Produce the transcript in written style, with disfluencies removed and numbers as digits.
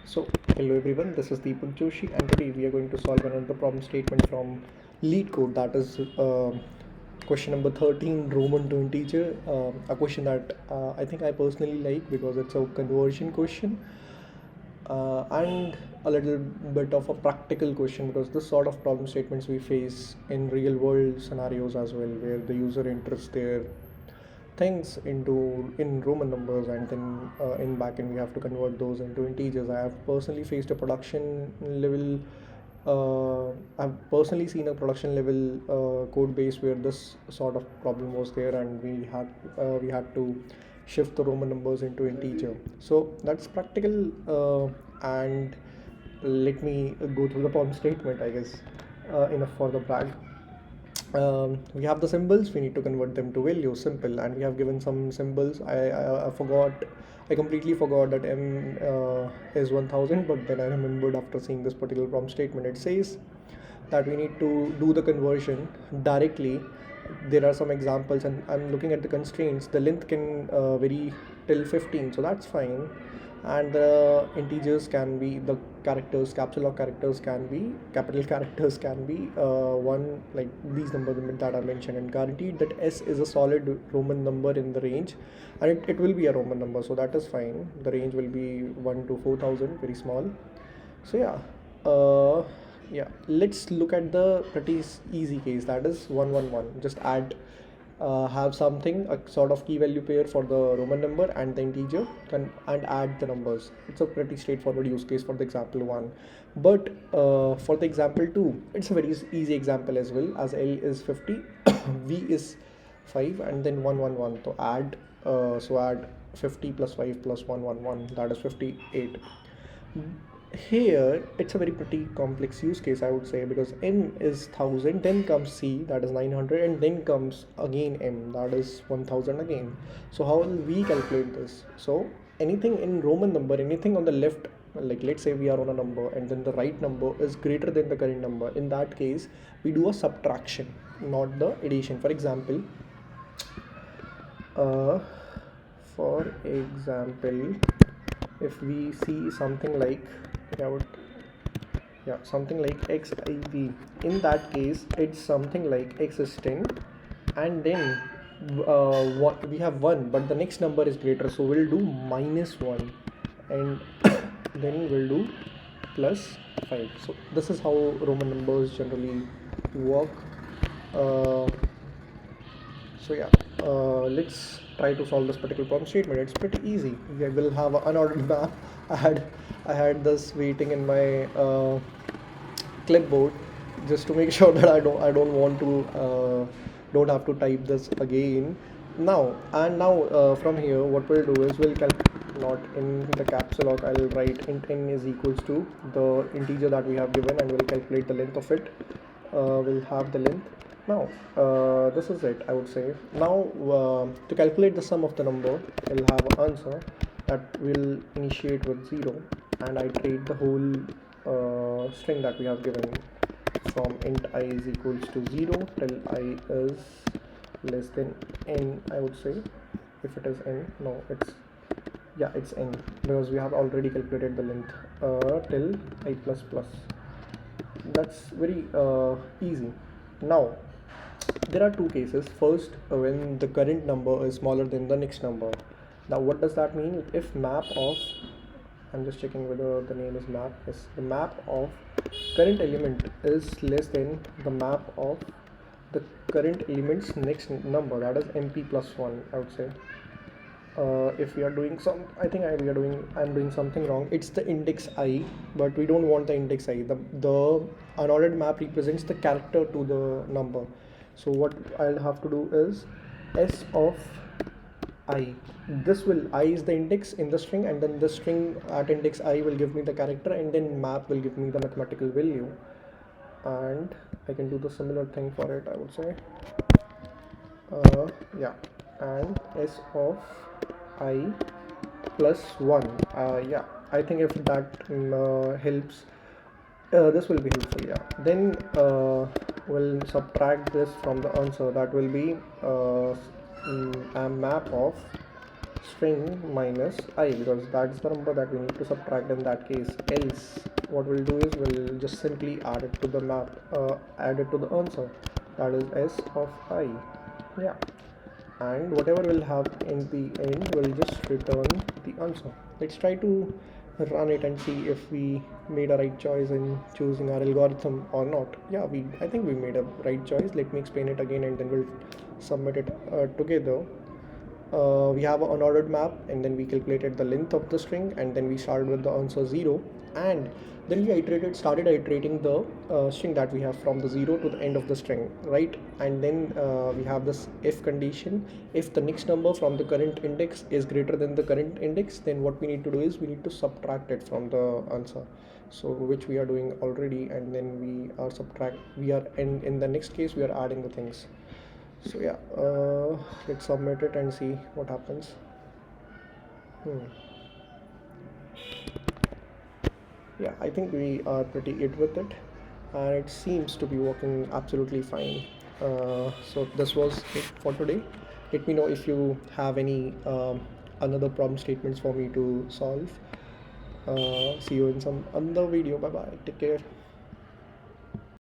So, hello everyone, this is DEEPAK Joshi, and today we are going to solve another problem statement from LeetCode, that is question number 13, Roman to integer, a question that I think I personally like because it's a conversion question and a little bit of a practical question because this sort of problem statements we face in real world scenarios as well, where the user enters their things in Roman numbers, and then in backend we have to convert those into integers. I have personally faced a production level. I've personally seen a production level code base where this sort of problem was there, and we had to shift the Roman numbers into integer. So that's practical, and let me go through the problem statement. I guess enough for the brag. We have the symbols, we need to convert them to values, simple, and we have given some symbols. I completely forgot that m is 1000, but then I remembered after seeing this particular problem statement. It says that we need to do the conversion directly. There are some examples, and I'm looking at the constraints. The length can vary till 15, so that's fine, and the integers can be the characters, capital lock characters can be capital characters can be one, like these numbers that are mentioned, and guaranteed that s is a solid Roman number in the range, and it will be a Roman number, so that is fine. The range will be 1 to 4000, very small. So yeah, let's look at the pretty easy case, that is 111. Just have something, a sort of key value pair for the Roman number and the integer, and add the numbers. It's a pretty straightforward use case for the example 1, but for the example 2 it's a very easy example as well, as L is 50 V is 5, and then 111. So add 50 plus 5 plus 111, that is 58. Here it's a very pretty complex use case, I would say, because n is 1000, then comes c, that is 900, and then comes again m, that is 1000 again. So how will we calculate this? So anything in Roman number, anything on the left, like let's say we are on a number and then the right number is greater than the current number, in that case we do a subtraction, not the addition. For example, uh, if we see something like, something like xiv, in that case it's something like x is 10, and then what we have 1, but the next number is greater, so we'll do -1, and then we'll do +5. So this is how Roman numbers generally work. uh, let's try to solve this particular problem statement. It's pretty easy. We will have an unordered map. I had this waiting in my clipboard just to make sure that I don't want to don't have to type this again now. From here what we'll do is not in the caps lock, I'll write int n is equals to the integer that we have given, and we'll calculate the length of it. We'll have the length. Now this is it, I would say. Now to calculate the sum of the number, we'll have an answer that will initiate with 0 and iterate the whole string that we have given from int I is equals to 0 till I is less than n, I would say. If it is n, no, it's n, because we have already calculated the length till I plus plus. That's very easy. Now there are two cases. First, when the current number is smaller than the next number. Now what does that mean? If map of, I'm just checking whether the name is map. Yes, the map of current element is less than the map of the current element's next number, that is mp plus 1, I would say. If we are doing I'm doing something wrong. It's the index I, but we don't want the index I. The unordered map represents the character to the number. So what I'll have to do is s of I. I is the index in the string, and then the string at index I will give me the character, and then map will give me the mathematical value. And I can do the similar thing for it, I would say. And s of I plus 1. I think if that helps, this will be helpful. Then we'll subtract this from the answer. That will be a map of string minus I, because that's the number that we need to subtract in that case. Else what we'll do is we'll just simply add it to the map, add it to the answer, that is s of I. Yeah, and whatever we'll have in the end will just return the answer. Let's try to run it and see if we made a right choice in choosing our algorithm or not. Yeah, I think we made a right choice. Let me explain it again and then we'll submit it together. We have an unordered map, and then we calculated the length of the string, and then we started with the answer 0, and then we started iterating the string that we have from the 0 to the end of the string, right? And then we have this if condition. If the next number from the current index is greater than the current index, then what we need to do is we need to subtract it from the answer, so which we are doing already, and then we are in the next case we are adding the things. So yeah, let's submit it and see what happens. Yeah, I think we are pretty it with it, and it seems to be working absolutely fine. So this was it for today. Let me know if you have any another problem statements for me to solve. See you in some other video. Bye bye, take care.